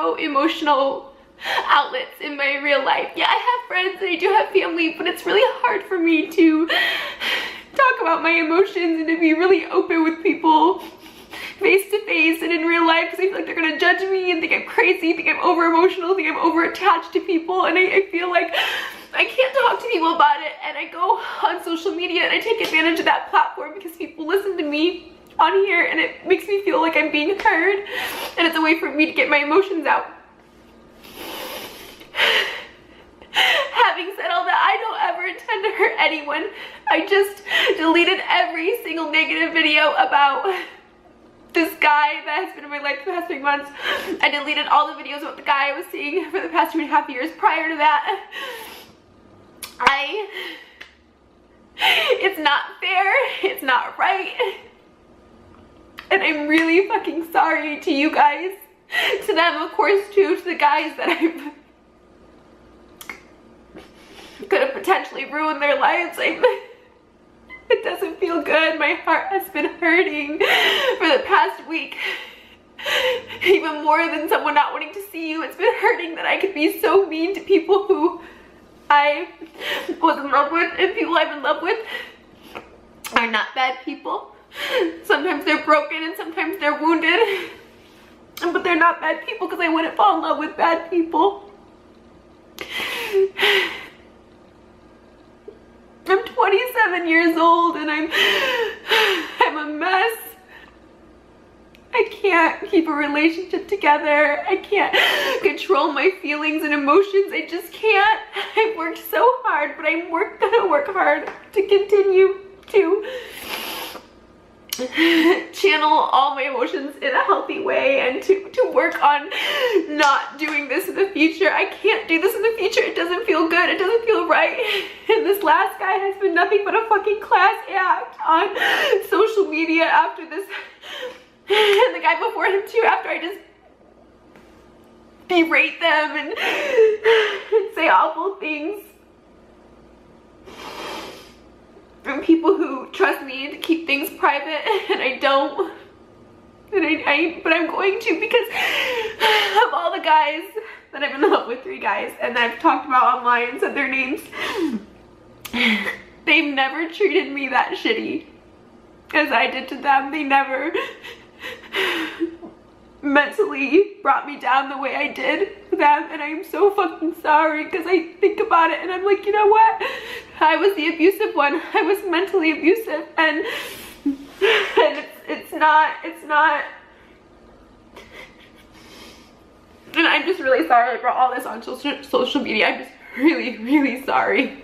no emotional outlets in my real life. Yeah, I have friends and I do have family, but it's really hard for me to talk about my emotions and to be really open with people face to face and in real life, because I feel like they're gonna judge me and think I'm crazy, think I'm over emotional, think I'm over attached to people, and I feel like I can't talk to people about it. And I go on social media and I take advantage of that platform because people listen to me on here and it makes me feel like I'm being heard, and it's a way for me to get my emotions out. Having said all that, I don't ever intend to hurt anyone. I just deleted every single negative video about this guy that has been in my life for the past 3 months. I deleted all the videos about the guy I was seeing for the past 2.5 years prior to that. It's not fair, it's not right. And I'm really fucking sorry to you guys, to them of course too, to the guys that I could have potentially ruined their lives. It doesn't feel good. My heart has been hurting for the past week. Even more than someone not wanting to see you, it's been hurting that I could be so mean to people who I was in love with, and people I'm in love with are not bad people. Sometimes they're broken and sometimes they're wounded, but they're not bad people because I wouldn't fall in love with bad people. I'm 27 years old and I'm a mess. I can't keep a relationship together. I can't control my feelings and emotions. I just can't. I've worked so hard, but I'm gonna work hard to continue to channel all my emotions in a healthy way and to work on not doing this in the future. I can't do this in the future. It doesn't feel good. It doesn't feel right. And this last guy has been nothing but a fucking class act on social media after this. And the guy before him too, after I just berate them and say awful things. And people who trust me to keep things private, and I don't. And but I'm going to, because of all the guys that I've been in love with, 3 guys, and I've talked about online and said their names. They've never treated me that shitty as I did to them. They never mentally brought me down the way I did them, and I'm so fucking sorry, because I think about it and I'm like, you know what? I was the abusive one. I was mentally abusive, and it's not, and I'm just really sorry I brought all this on social media. I'm just really, really sorry.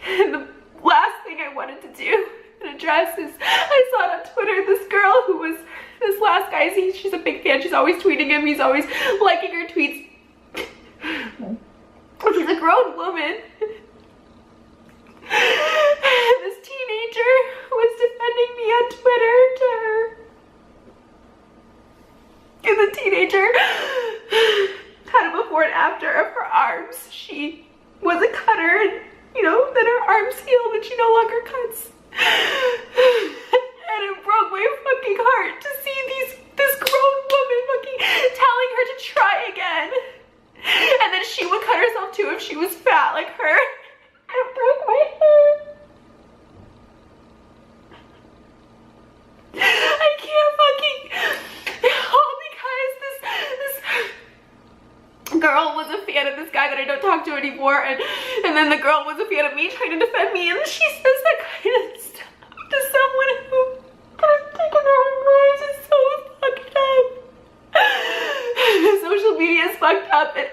And the last thing I wanted to do and address is, I saw on Twitter this girl who was, this last guy, she's a big fan. She's always tweeting him. He's always liking her tweets. She's a grown woman. This teenager was defending me on Twitter to her. And the teenager had a before and after of her arms. She was a cutter, and you know, then her arms healed and she no longer cuts. And it broke my fucking heart to see this grown woman fucking telling her to try again. And then she would cut herself too if she was fat like her. It broke my heart. I can't fucking, all because this girl was a fan of this guy that I don't talk to anymore, and then the girl was a fan of me trying to defend me, and she says that kind of stuff to someone who could have taken their own lives. It's so fucked up. Social media is fucked up, and